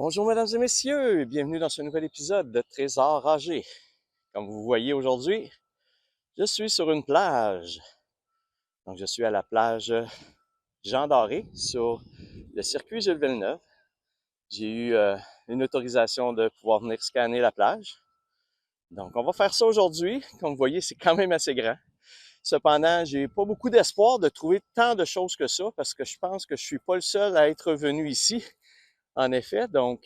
Bonjour mesdames et messieurs, et bienvenue dans ce nouvel épisode de Trésor âgé. Comme vous voyez aujourd'hui, je suis sur une plage. Donc je suis à la plage Jean Doré sur le circuit Gilles Villeneuve. J'ai eu une autorisation de pouvoir venir scanner la plage. Donc on va faire ça aujourd'hui. Comme vous voyez, c'est quand même assez grand. Cependant, j'ai pas beaucoup d'espoir de trouver tant de choses que ça parce que je pense que je suis pas le seul à être venu ici, en effet. Donc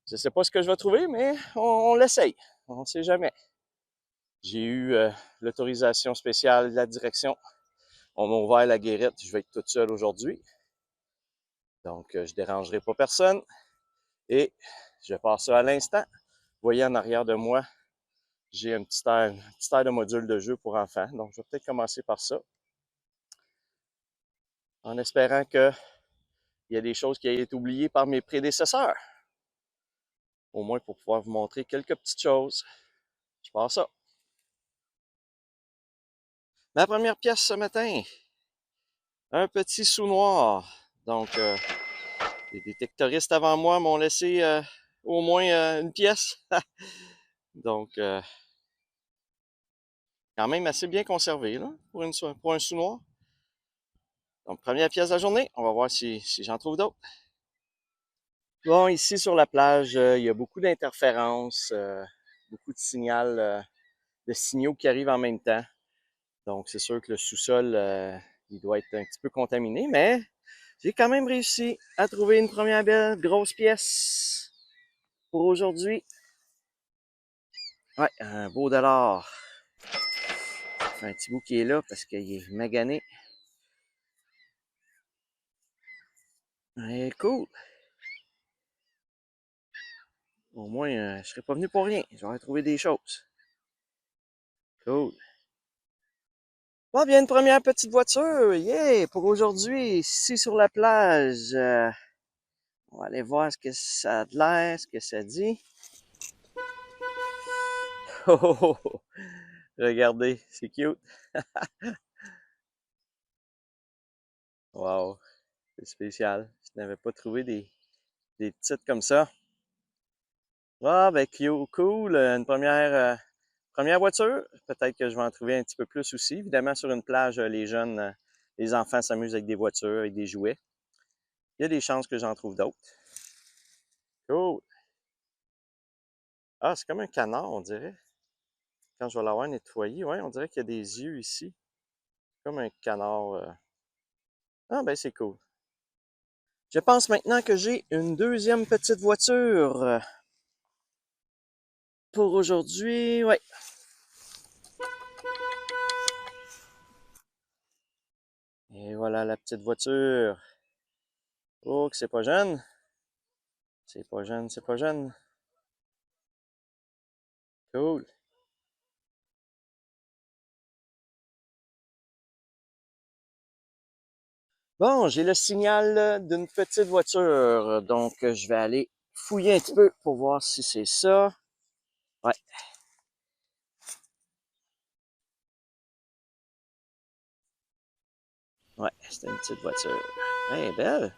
je ne sais pas ce que je vais trouver, mais on l'essaye. On ne sait jamais. J'ai eu l'autorisation spéciale de la direction. On m'a ouvert la guérite. Je vais être toute seule aujourd'hui. Donc, je ne dérangerai pas personne. Et je passe ça à l'instant. Vous voyez en arrière de moi, j'ai un petit air de module de jeu pour enfants. Donc, je vais peut-être commencer par ça. En espérant qu'il y ait des choses qui aient été oubliées par mes prédécesseurs. Au moins pour pouvoir vous montrer quelques petites choses. Je passe ça. Ma première pièce ce matin, un petit sous-noir. Donc, les détectoristes avant moi m'ont laissé au moins une pièce. Donc, quand même assez bien conservé là, pour un sous-noir. Donc, première pièce de la journée. On va voir si j'en trouve d'autres. Bon, ici sur la plage, il y a beaucoup d'interférences, beaucoup de signaux qui arrivent en même temps. Donc, c'est sûr que le sous-sol, il doit être un petit peu contaminé, mais j'ai quand même réussi à trouver une première belle grosse pièce pour aujourd'hui. Ouais, un beau dollar. Ça fait un petit bout qui est là parce qu'il est magané. Ouais, cool. Au moins, je serais pas venu pour rien. J'aurais trouvé des choses. Cool. Bon, bien, une première petite voiture. Yeah! Pour aujourd'hui, ici sur la plage. On va aller voir ce que ça a de l'air, ce que ça dit. Oh, oh, oh, oh. Regardez, c'est cute. Wow, c'est spécial. Je n'avais pas trouvé des petites comme ça. Ah, ben, cute, cool. Une première voiture. Peut-être que je vais en trouver un petit peu plus aussi. Évidemment, sur une plage, les jeunes, les enfants s'amusent avec des voitures, avec des jouets. Il y a des chances que j'en trouve d'autres. Cool. Ah, c'est comme un canard, on dirait. Quand je vais l'avoir nettoyé, ouais, on dirait qu'il y a des yeux ici. Comme un canard. Ah, ben, c'est cool. Je pense maintenant que j'ai une deuxième petite voiture pour aujourd'hui. Ouais. Et voilà la petite voiture. Oh, que c'est pas jeune. C'est pas jeune, c'est pas jeune. Cool. Bon, j'ai le signal d'une petite voiture. Donc, je vais aller fouiller un petit peu pour voir si c'est ça. Ouais. Ouais, c'est une petite voiture. Elle est belle.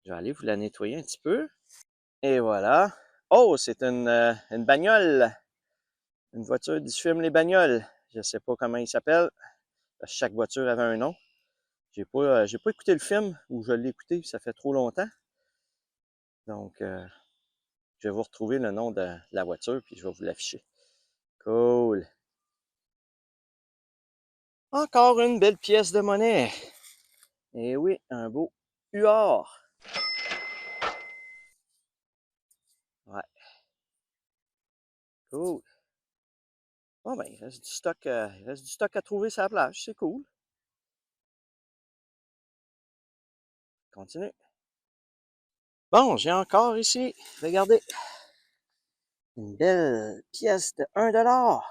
Je vais aller vous la nettoyer un petit peu. Et voilà. Oh, c'est une bagnole. Une voiture du film Les Bagnoles. Je sais pas comment il s'appelle. Chaque voiture avait un nom. J'ai pas écouté le film, ou je l'ai écouté, ça fait trop longtemps. Donc, je vais vous retrouver le nom de la voiture, puis je vais vous l'afficher. Cool. Encore une belle pièce de monnaie. Et oui, un beau UR. Ouais, cool. Bon, ben, il reste du stock à trouver sur la plage. C'est cool. Continue. Bon, j'ai encore ici, regardez, une belle pièce de 1 $.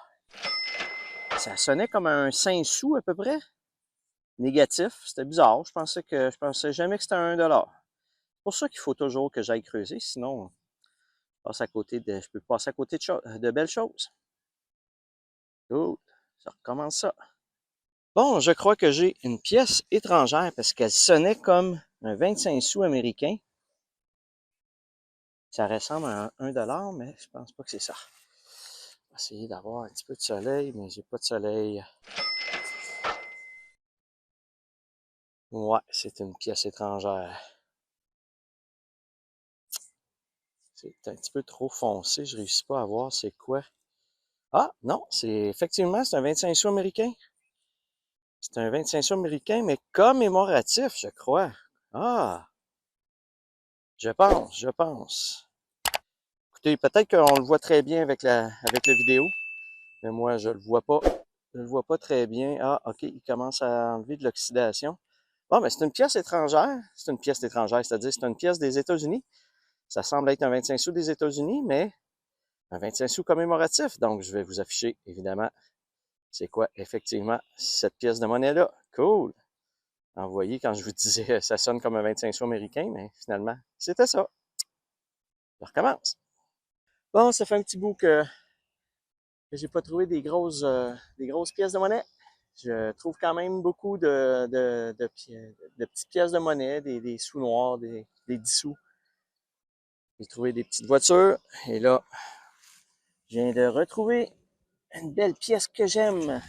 Ça sonnait comme un 5 sous à peu près. Négatif, c'était bizarre. Je pensais jamais que c'était un 1 $. C'est pour ça qu'il faut toujours que j'aille creuser, sinon je peux passer à côté de belles choses. Cool, ça recommence ça. Bon, je crois que j'ai une pièce étrangère parce qu'elle sonnait comme un 25 sous américain. Ça ressemble à un 1 $, mais je pense pas que c'est ça. Je vais essayer d'avoir un petit peu de soleil, mais j'ai pas de soleil. Ouais, c'est une pièce étrangère. C'est un petit peu trop foncé, je réussis pas à voir c'est quoi. Ah, non, c'est un 25 sous américain. C'est un 25 sous américain, mais commémoratif, je crois. Ah, je pense. Écoutez, peut-être qu'on le voit très bien avec la vidéo, mais moi, je le vois pas. Je le vois pas très bien. Ah, OK, il commence à enlever de l'oxydation. Bon, mais c'est une pièce étrangère. C'est une pièce étrangère, c'est-à-dire c'est une pièce des États-Unis. Ça semble être un 25 sous des États-Unis, mais un 25 sous commémoratif. Donc, je vais vous afficher, évidemment, c'est quoi effectivement cette pièce de monnaie-là. Cool! Alors, vous voyez, quand je vous disais, ça sonne comme un 25 sous américain, mais finalement, c'était ça. Je recommence. Bon, ça fait un petit bout que j'ai pas trouvé des grosses pièces de monnaie. Je trouve quand même beaucoup de petites pièces de monnaie, des sous noirs, des 10 sous. J'ai trouvé des petites voitures. Et là, je viens de retrouver une belle pièce que j'aime.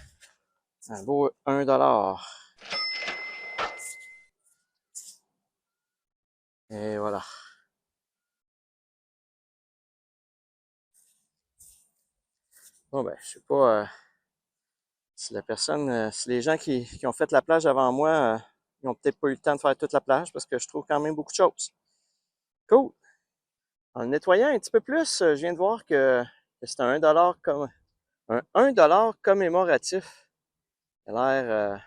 Un beau 1 $. Et voilà. Bon, ben, je sais pas si les gens qui ont fait la plage avant moi, ils ont peut-être pas eu le temps de faire toute la plage parce que je trouve quand même beaucoup de choses. Cool. En le nettoyant un petit peu plus, je viens de voir que c'est un 1 $ comme un 1 $ commémoratif. Il a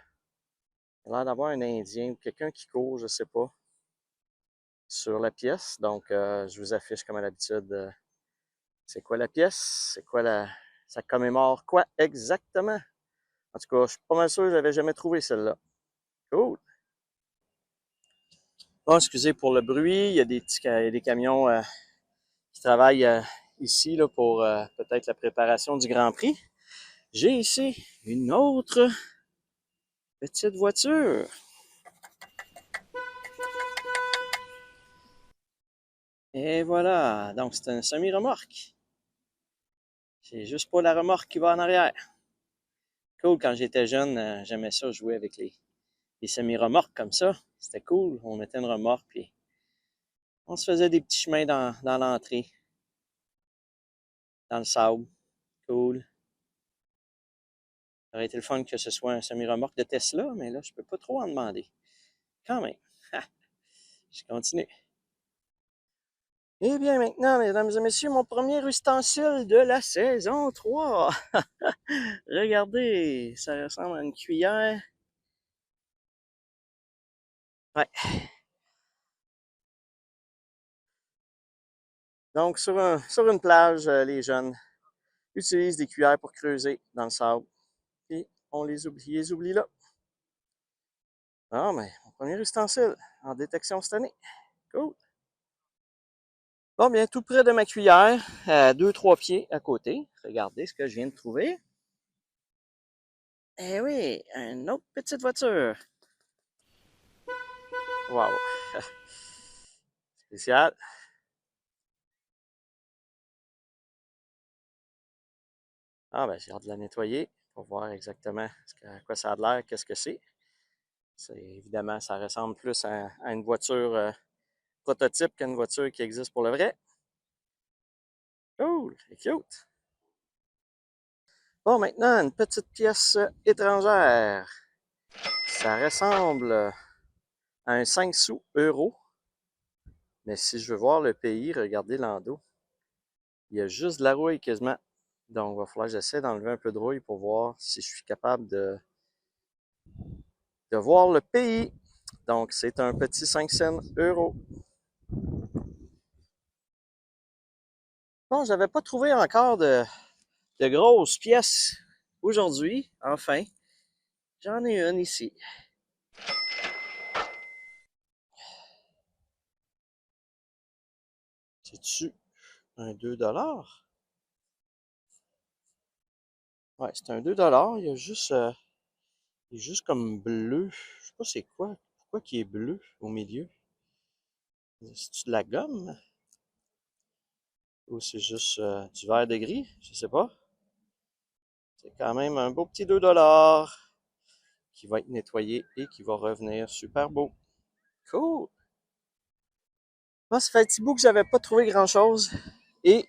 l'air d'avoir un Indien ou quelqu'un qui court, je sais pas, sur la pièce. Donc, je vous affiche comme à l'habitude. C'est quoi la pièce? Ça commémore quoi exactement? En tout cas, je suis pas mal sûr que je l'avais jamais trouvé celle-là. Cool. Bon, excusez pour le bruit. Il y a des camions qui travaillent ici là, pour peut-être la préparation du Grand Prix. J'ai ici une autre petite voiture. Et voilà. Donc, c'est un semi-remorque. C'est juste pas la remorque qui va en arrière. Cool, quand j'étais jeune, j'aimais ça jouer avec les semi-remorques comme ça. C'était cool. On mettait une remorque puis on se faisait des petits chemins dans l'entrée, dans le sable. Cool. Ça aurait été le fun que ce soit un semi-remorque de Tesla, mais là, je peux pas trop en demander. Quand même. Je continue. Eh bien, maintenant, mesdames et messieurs, mon premier ustensile de la saison 3. Regardez, ça ressemble à une cuillère. Ouais. Donc, sur une plage, les jeunes utilisent des cuillères pour creuser dans le sable. Puis, ils les oublient là. Ah, mais mon premier ustensile en détection cette année. Cool. Bon, bien, tout près de ma cuillère, à 2-3 pieds à côté. Regardez ce que je viens de trouver. Eh oui, une autre petite voiture. Wow. Spécial. Ah, ben, j'ai hâte de la nettoyer pour voir exactement à quoi ça a l'air, qu'est-ce que c'est. Évidemment, ça ressemble plus à une voiture prototype qu'à une voiture qui existe pour le vrai. Cool, c'est cute. Bon, maintenant, une petite pièce étrangère. Ça ressemble à un 5 sous euro. Mais si je veux voir le pays, regardez l'endos. Il y a juste de la rouille quasiment. Donc, il va falloir que j'essaie d'enlever un peu de rouille pour voir si je suis capable de voir le pays. Donc, c'est un petit 5 cents euro. Bon, j'avais pas trouvé encore de grosses pièces aujourd'hui. Enfin, j'en ai une ici. C'est-tu un 2 $? Ouais, c'est un 2 $. Il est juste comme bleu. Je sais pas c'est quoi. Pourquoi il est bleu au milieu? C'est-tu de la gomme? Ou c'est juste du vert de gris, je sais pas. C'est quand même un beau petit 2$ qui va être nettoyé et qui va revenir super beau. Cool! Moi, ça fait un petit bout que j'avais pas trouvé grand-chose. Et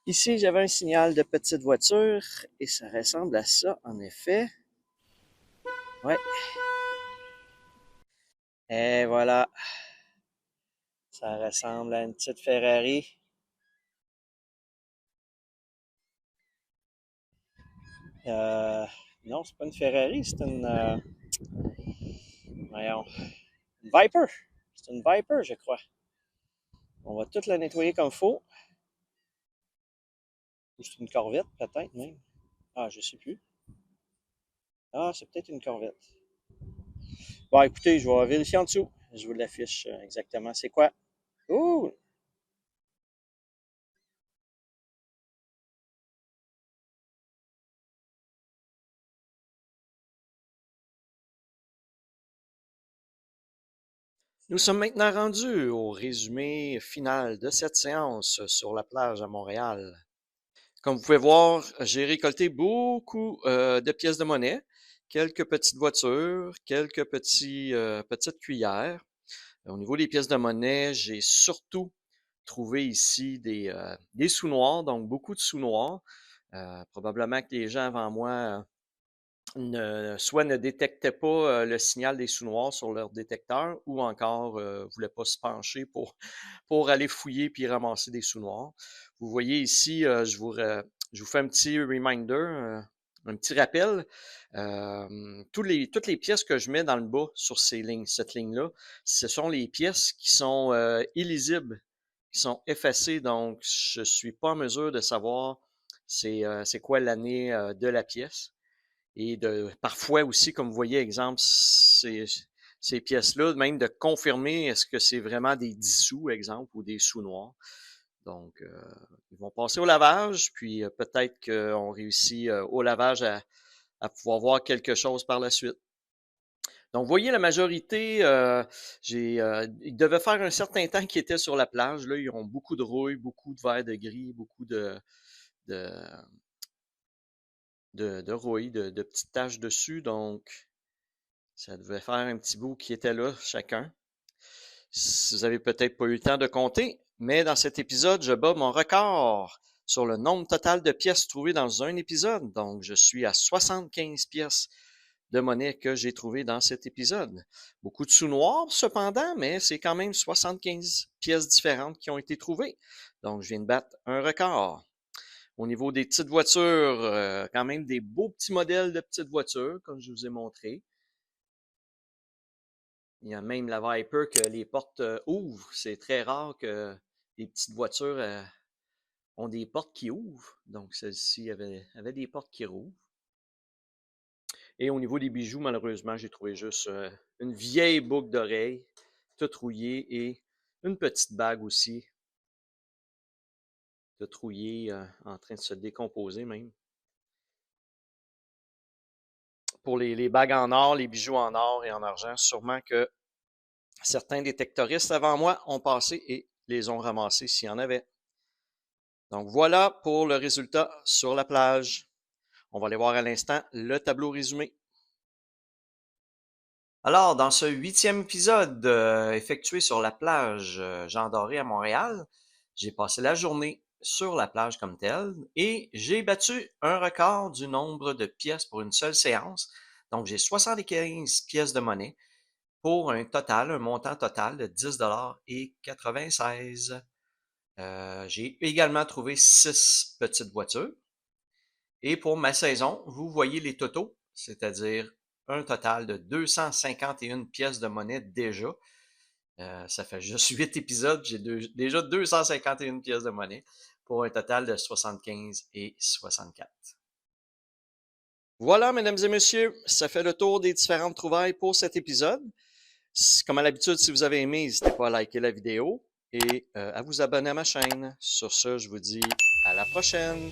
ici, j'avais un signal de petite voiture et ça ressemble à ça, en effet. Ouais. Et voilà. Ça ressemble à une petite Ferrari. Euh, non, c'est pas une Ferrari, c'est voyons, une Viper. C'est une Viper, je crois. On va toute la nettoyer comme il faut. Ou c'est une Corvette, peut-être même. Ah, je sais plus. Ah, c'est peut-être une Corvette. Bon, écoutez, je vais vérifier en dessous. Je vous l'affiche exactement. C'est quoi? Ouh! Nous sommes maintenant rendus au résumé final de cette séance sur la plage à Montréal. Comme vous pouvez voir, j'ai récolté beaucoup de pièces de monnaie, quelques petites voitures, quelques petites cuillères. Au niveau des pièces de monnaie, j'ai surtout trouvé ici des sous noirs, donc beaucoup de sous noirs. Probablement que les gens avant moi soit ne détectaient pas le signal des sous noirs sur leur détecteur ou encore ne voulaient pas se pencher pour aller fouiller puis ramasser des sous noirs. Vous voyez ici, je vous fais un petit reminder, un petit rappel. Toutes les pièces que je mets dans le bas sur cette ligne-là, ce sont les pièces qui sont illisibles, qui sont effacées, donc je ne suis pas en mesure de savoir c'est quoi l'année de la pièce. Et parfois aussi, comme vous voyez, exemple, ces pièces-là, même de confirmer est-ce que c'est vraiment des dissous, exemple, ou des sous noirs. Donc, ils vont passer au lavage, puis peut-être qu'on réussit au lavage à pouvoir voir quelque chose par la suite. Donc, vous voyez, la majorité, ils devaient faire un certain temps qu'ils étaient sur la plage. Là, ils ont beaucoup de rouille, beaucoup de verre de gris, beaucoup de, de rouille, de petites taches dessus. Donc, ça devait faire un petit bout qui était là, chacun. Vous avez peut-être pas eu le temps de compter, mais dans cet épisode, je bats mon record sur le nombre total de pièces trouvées dans un épisode. Donc, je suis à 75 pièces de monnaie que j'ai trouvées dans cet épisode. Beaucoup de sous noirs, cependant, mais c'est quand même 75 pièces différentes qui ont été trouvées. Donc, je viens de battre un record. Au niveau des petites voitures, quand même des beaux petits modèles de petites voitures, comme je vous ai montré. Il y a même la Viper que les portes ouvrent. C'est très rare que les petites voitures ont des portes qui ouvrent. Donc, celle-ci avait des portes qui rouvrent. Et au niveau des bijoux, malheureusement, j'ai trouvé juste une vieille boucle d'oreille, toute rouillée, et une petite bague aussi, toute rouillée, en train de se décomposer même. Pour les bagues en or, les bijoux en or et en argent, sûrement que certains détectoristes avant moi ont passé et les ont ramassés s'il y en avait. Donc voilà pour le résultat sur la plage. On va aller voir à l'instant le tableau résumé. Alors, dans ce 8e épisode effectué sur la plage Jean Doré à Montréal, j'ai passé la journée sur la plage comme telle et j'ai battu un record du nombre de pièces pour une seule séance. Donc, j'ai 75 pièces de monnaie pour un montant total de 10,96 $. J'ai également trouvé 6 petites voitures. Et pour ma saison, vous voyez les totaux, c'est-à-dire un total de 251 pièces de monnaie déjà. Ça fait juste 8 épisodes, j'ai déjà 251 pièces de monnaie pour un total de 75 et 64. Voilà, mesdames et messieurs, ça fait le tour des différentes trouvailles pour cet épisode. Comme à l'habitude, si vous avez aimé, n'hésitez pas à liker la vidéo et à vous abonner à ma chaîne. Sur ce, je vous dis à la prochaine.